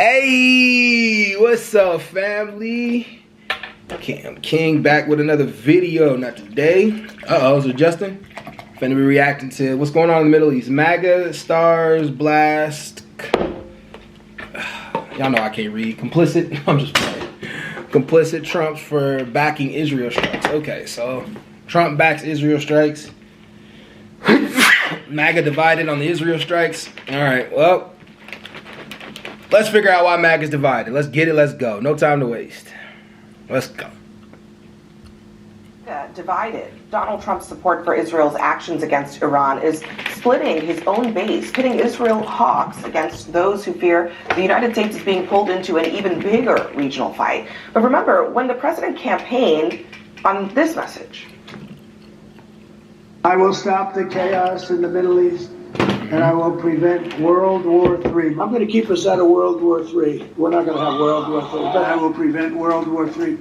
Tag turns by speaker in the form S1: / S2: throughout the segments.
S1: Hey, what's up, family? I'm King back with another video. Not today. Is it Justin? Finna be reacting to what's going on in the Middle East. MAGA, stars, blast. Y'all know I can't read. Complicit. I'm just playing. Complicit Trump for backing Israel strikes. Okay, so Trump backs Israel strikes. MAGA divided on the Israel strikes. All right, well. Let's figure out why MAGA is divided. Let's get it. Let's go. No time to waste. Let's go.
S2: Divided. Donald Trump's support for Israel's actions against Iran is splitting his own base, pitting Israel hawks against those who fear the United States is being pulled into an even bigger regional fight. But remember, when the president campaigned on this message.
S3: I will stop the chaos in the Middle East, and I will prevent World War III. I'm going to keep us out of World War III. We're not going to have World War III, but I will prevent World War III.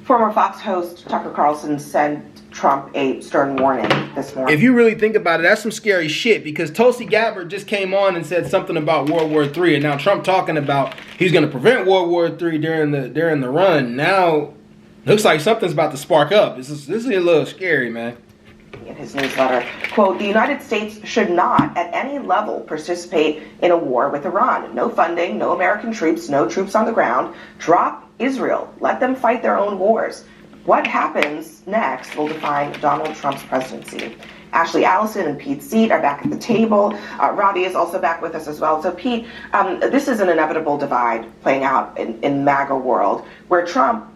S2: Former Fox host Tucker Carlson sent Trump a stern warning this morning.
S1: If you really think about it, that's some scary shit, because Tulsi Gabbard just came on and said something about World War III, and now Trump talking about he's going to prevent World War III during the run. Now, looks like something's about to spark up. This is a little scary, man.
S2: In his newsletter, quote, the United States should not at any level participate in a war with Iran. No funding, no American troops, no troops on the ground. Drop Israel. Let them fight their own wars. What happens next will define Donald Trump's presidency. Ashley Allison and Pete Seat are back at the table. Robbie is also back with us as well. So Pete, this is an inevitable divide playing out in MAGA world where Trump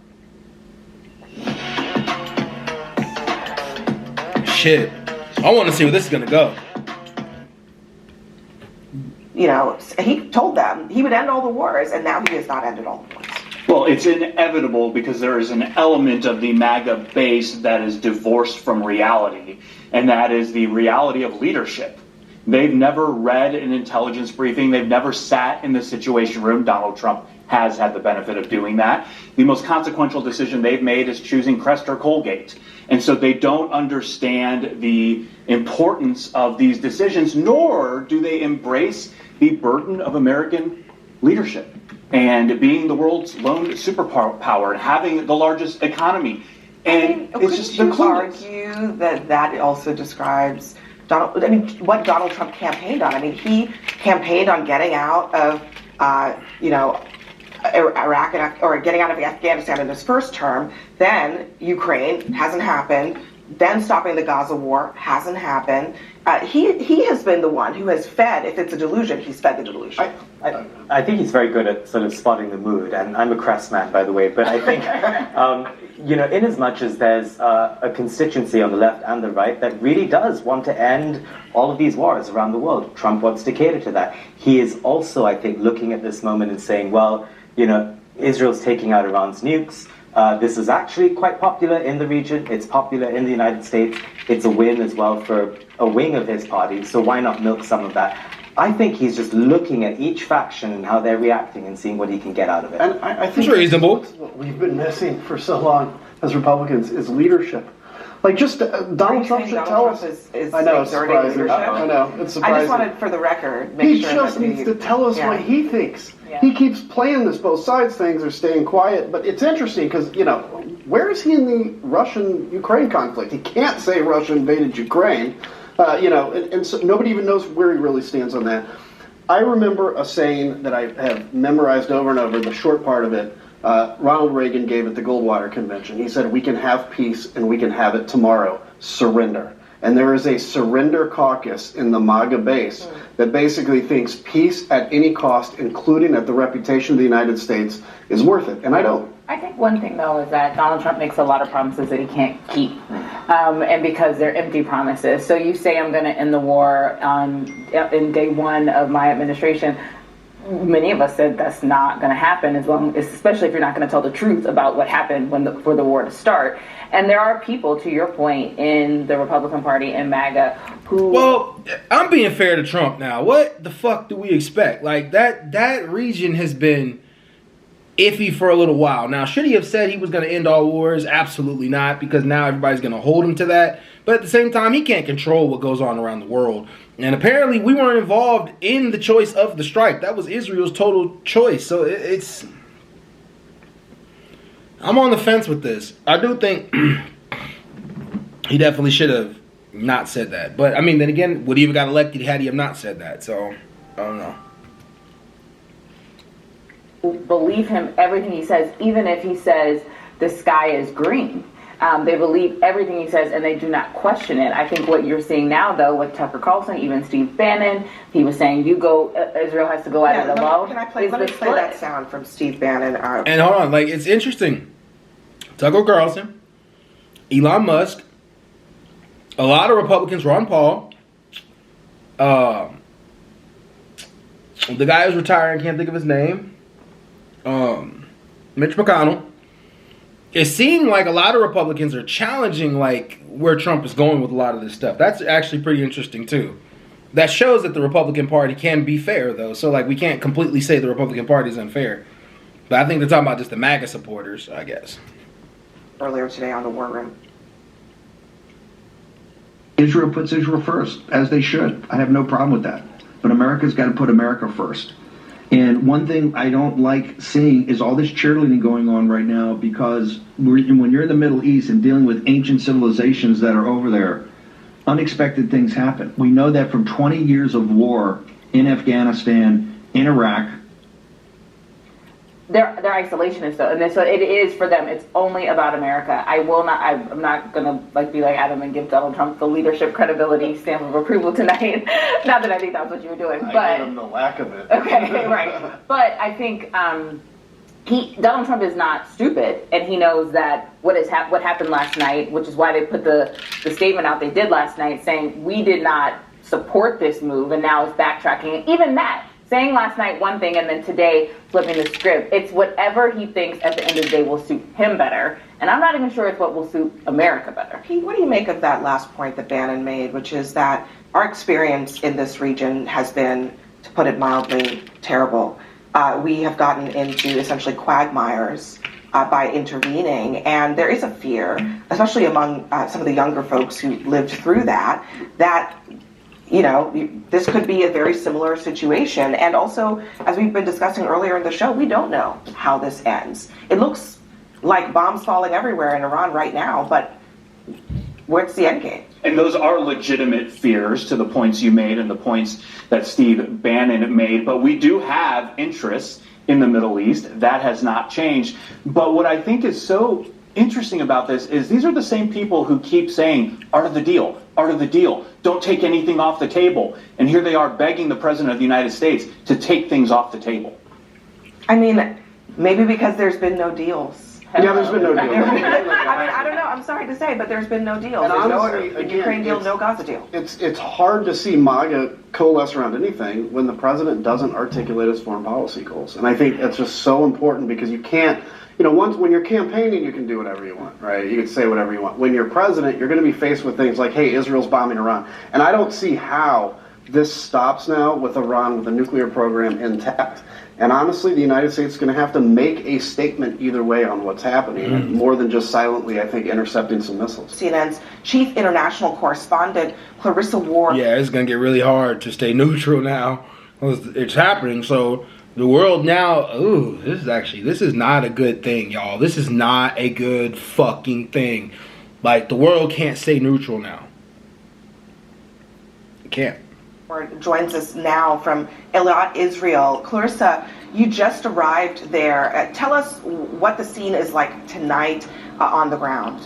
S1: Shit. I want to see where this is going to go.
S2: You know, he told them he would end all the wars, and now he has not ended all the wars.
S4: Well, it's inevitable because there is an element of the MAGA base that is divorced from reality, and that is the reality of leadership. They've never read an intelligence briefing. They've never sat in the Situation Room. Donald Trump has had the benefit of doing that. The most consequential decision they've made is choosing Crest or Colgate. And so they don't understand the importance of these decisions, nor do they embrace the burden of American leadership and being the world's lone superpower and having the largest economy. And it's just
S2: you argue that that also describes what Donald Trump campaigned on. I mean, he campaigned on getting out of, Iraq or getting out of Afghanistan in his first term. Then Ukraine hasn't happened. Then stopping the Gaza war hasn't happened. He has been the one who has fed. If it's a delusion, he's fed the delusion.
S5: I think he's very good at sort of spotting the mood, and I'm a Crest man, by the way. But I think, in as much as there's a constituency on the left and the right that really does want to end all of these wars around the world, Trump wants to cater to that. He is also, I think, looking at this moment and saying, well, Israel's taking out Iran's nukes. This is actually quite popular in the region. It's popular in the United States. It's a win as well for a wing of his party. So why not milk some of that? I think he's just looking at each faction and how they're reacting and seeing what he can get out of it.
S6: And I think
S1: it's reasonable.
S6: What we've been missing for so long as Republicans is leadership. Like, just Donald Trump should tell us. I know, it's surprising. I know, it's surprising.
S2: I just wanted, for the record,
S6: he just needs to tell us what he thinks. Yeah. He keeps playing this both sides things or staying quiet, but it's interesting because, where is he in the Russian-Ukraine conflict? He can't say Russia invaded Ukraine, and so nobody even knows where he really stands on that. I remember a saying that I have memorized over and over, the short part of it. Ronald Reagan gave at the Goldwater Convention. He said, we can have peace and we can have it tomorrow. Surrender. And there is a surrender caucus in the MAGA base that basically thinks peace at any cost, including at the reputation of the United States, is worth it. And I don't.
S7: I think one thing, though, is that Donald Trump makes a lot of promises that he can't keep, and because they're empty promises. So you say, I'm going to end the war in day one of my administration. Many of us said that's not going to happen, especially if you're not going to tell the truth about what happened for the war to start. And there are people, to your point, in the Republican Party and MAGA who...
S1: Well, I'm being fair to Trump now. What the fuck do we expect? Like, that region has been iffy for a little while. Now, should he have said he was going to end all wars? Absolutely not, because now everybody's going to hold him to that. But at the same time, he can't control what goes on around the world. And apparently we weren't involved in the choice of the strike. That was Israel's total choice. So it's... I'm on the fence with this. I do think he definitely should have not said that. But, I mean, then again, would he have got elected had he have not said that? So, I don't know.
S7: Believe him, everything he says, even if he says the sky is green. They believe everything he says and they do not question it. I think what you're seeing now, though, with Tucker Carlson, even Steve Bannon, he was saying, Israel has to go at it alone.
S2: Let me play that sound from Steve Bannon.
S1: And hold on, like, it's interesting. Tucker Carlson, Elon Musk, a lot of Republicans, Ron Paul, the guy who's retiring, can't think of his name, Mitch McConnell. It seemed like a lot of Republicans are challenging like where Trump is going with a lot of this stuff. That's actually pretty interesting too. That shows that the Republican Party can be fair though. So like we can't completely say the Republican Party is unfair. But I think they're talking about just the MAGA supporters, I guess.
S2: Earlier today on the War Room.
S8: Israel puts Israel first, as they should. I have no problem with that. But America's got to put America first. And one thing I don't like seeing is all this cheerleading going on right now, because when you're in the Middle East and dealing with ancient civilizations that are over there, unexpected things happen. We know that from 20 years of war in Afghanistan, in Iraq.
S7: They're isolationists though, and so it is for them. It's only about America. I'm not gonna be like Adam and give Donald Trump the leadership credibility stamp of approval tonight. Not that I think that's what you were doing, but
S6: I gave him the lack of it.
S7: Okay, right. But I think Donald Trump is not stupid, and he knows that what happened last night, which is why they put the statement out they did last night, saying we did not support this move, and now it's backtracking. And even that. Saying last night one thing and then today flipping the script. It's whatever he thinks at the end of the day will suit him better. And I'm not even sure it's what will suit America better.
S2: Pete, what do you make of that last point that Bannon made, which is that our experience in this region has been, to put it mildly, terrible. We have gotten into essentially quagmires by intervening, and there is a fear, especially among some of the younger folks who lived through that this could be a very similar situation. And also, as we've been discussing earlier in the show, we don't know how this ends. It looks like bombs falling everywhere in Iran right now, but where's the end game?
S4: And those are legitimate fears to the points you made and the points that Steve Bannon made. But we do have interests in the Middle East. That has not changed. But what I think is so interesting about this is these are the same people who keep saying, art of the deal, don't take anything off the table. And here they are begging the President of the United States to take things off the table.
S2: I mean, maybe because there's been no deals.
S6: Yeah, there's been no deal.
S2: I don't know. I'm sorry to say, but there's been no deal.
S6: And
S2: There's
S6: honestly,
S2: no
S6: again,
S2: Ukraine deal, no Gaza deal.
S6: It's hard to see MAGA coalesce around anything when the president doesn't articulate his foreign policy goals. And I think that's just so important, because you can't, when you're campaigning, you can do whatever you want, right? You can say whatever you want. When you're president, you're going to be faced with things like, hey, Israel's bombing Iran. And I don't see how this stops now with Iran with a nuclear program intact. And honestly, the United States is going to have to make a statement either way on what's happening, more than just silently, I think, intercepting some missiles.
S2: CNN's chief international correspondent, Clarissa Ward.
S1: Yeah, it's going to get really hard to stay neutral now. It's happening, so the world now, this is not a good thing, y'all. This is not a good fucking thing. Like, the world can't stay neutral now. It can't.
S2: Joins us now from Eilat, Israel. Clarissa, you just arrived there. Tell us what the scene is like tonight on the ground.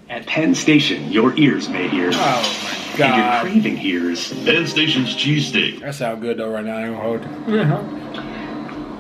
S9: At Penn Station, your ears may hear.
S1: Oh my God.
S9: And your craving hears.
S10: Penn Station's cheesesteak.
S1: That sounds good though right now. I don't hold.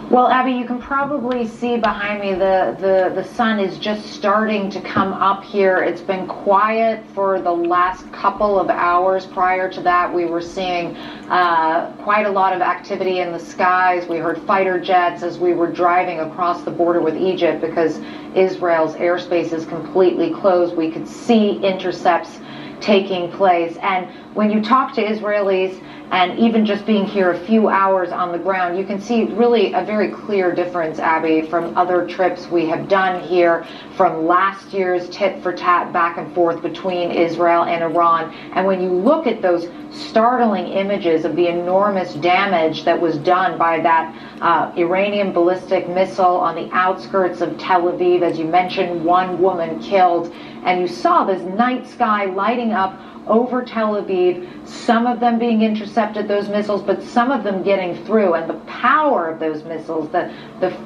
S11: Well, Abby, you can probably see behind me the sun is just starting to come up here. It's been quiet for the last couple of hours. Prior to that, we were seeing quite a lot of activity in the skies. We heard fighter jets as we were driving across the border with Egypt, because Israel's airspace is completely closed. We could see intercepts taking place. And when you talk to Israelis, and even just being here a few hours on the ground, you can see really a very clear difference, Abby, from other trips we have done here, from last year's tit-for-tat back and forth between Israel and Iran. And when you look at those startling images of the enormous damage that was done by that Iranian ballistic missile on the outskirts of Tel Aviv, as you mentioned, one woman killed, and you saw this night sky lighting up over Tel Aviv, some of them being intercepted, those missiles, but some of them getting through, and the power of those missiles, the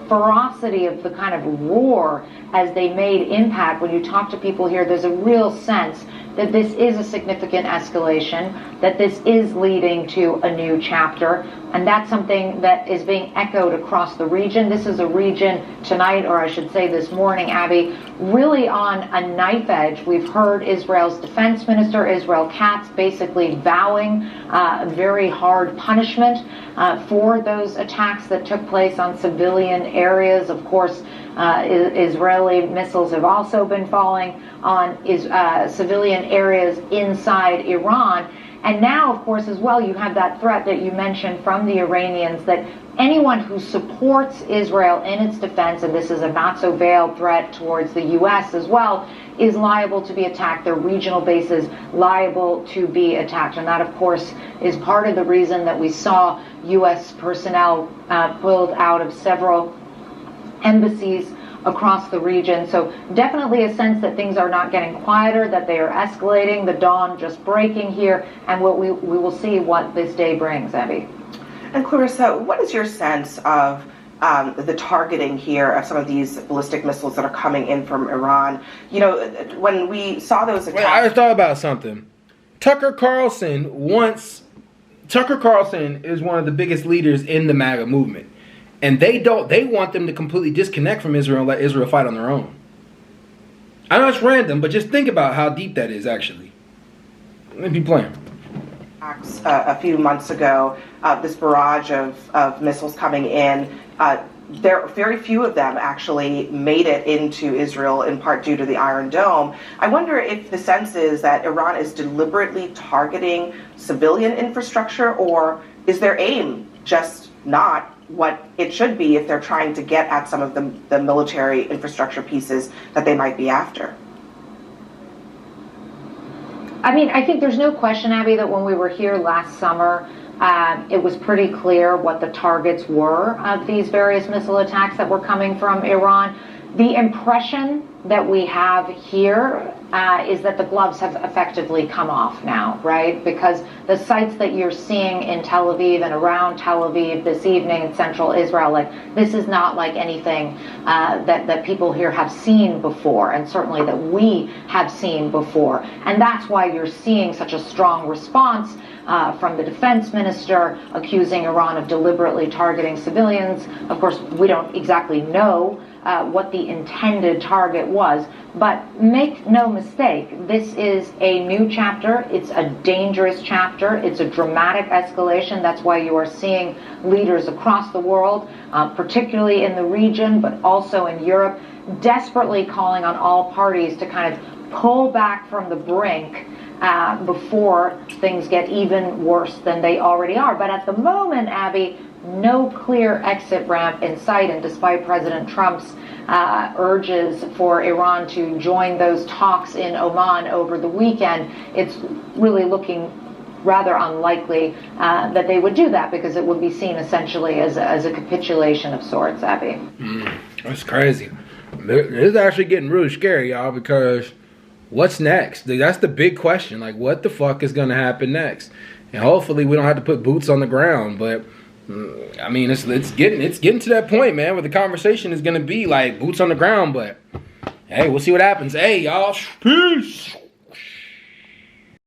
S11: ferocity of the kind of roar as they made impact. When you talk to people here, there's a real sense that this is a significant escalation, that this is leading to a new chapter, and that's something that is being echoed across the region. This is a region tonight, or I should say this morning, Abby, really on a knife edge. We've heard Israel's defense minister, Israel Katz, basically vowing very hard punishment for those attacks that took place on civilian areas. Of course, Israeli missiles have also been falling on civilian areas inside Iran. And now, of course, as well, you have that threat that you mentioned from the Iranians that anyone who supports Israel in its defense, and this is a not-so-veiled threat towards the U.S. as well, is liable to be attacked. Their regional bases liable to be attacked. And that, of course, is part of the reason that we saw U.S. personnel pulled out of several embassies across the region. So definitely a sense that things are not getting quieter, that they are escalating, the dawn just breaking here, and we will see what this day brings, Abby.
S2: And Clarissa, what is your sense of the targeting here of some of these ballistic missiles that are coming in from Iran? You know, when we saw those attacks...
S1: I just thought about something. Tucker Carlson is one of the biggest leaders in the MAGA movement. And they want them to completely disconnect from Israel and let Israel fight on their own. I know it's random, but just think about how deep that is, actually. Let me be playing.
S2: A few months ago, this barrage of missiles coming in, very few of them actually made it into Israel, in part due to the Iron Dome. I wonder if the sense is that Iran is deliberately targeting civilian infrastructure, or is their aim just not what it should be if they're trying to get at some of the military infrastructure pieces that they might be after?
S11: I mean, I think there's no question, Abby, that when we were here last summer, it was pretty clear what the targets were of these various missile attacks that were coming from Iran. The impression that we have here is that the gloves have effectively come off now, right? Because the sites that you're seeing in Tel Aviv and around Tel Aviv this evening in central Israel, like, this is not like anything that people here have seen before, and certainly that we have seen before. And that's why you're seeing such a strong response from the defense minister accusing Iran of deliberately targeting civilians. Of course, we don't exactly know what the intended target was. But make no mistake, this is a new chapter. It's a dangerous chapter. It's a dramatic escalation. That's why you are seeing leaders across the world, particularly in the region, but also in Europe, desperately calling on all parties to kind of pull back from the brink before things get even worse than they already are. But at the moment, Abby, no clear exit ramp in sight, and despite President Trump's urges for Iran to join those talks in Oman over the weekend, it's really looking rather unlikely that they would do that, because it would be seen essentially as a capitulation of sorts, Abby.
S1: That's crazy. It's actually getting really scary, y'all, because what's next? That's the big question. Like, what the fuck is going to happen next? And hopefully we don't have to put boots on the ground, but I mean, it's getting to that point, man, where the conversation is going to be like boots on the ground. But hey, we'll see what happens. Hey, y'all, peace.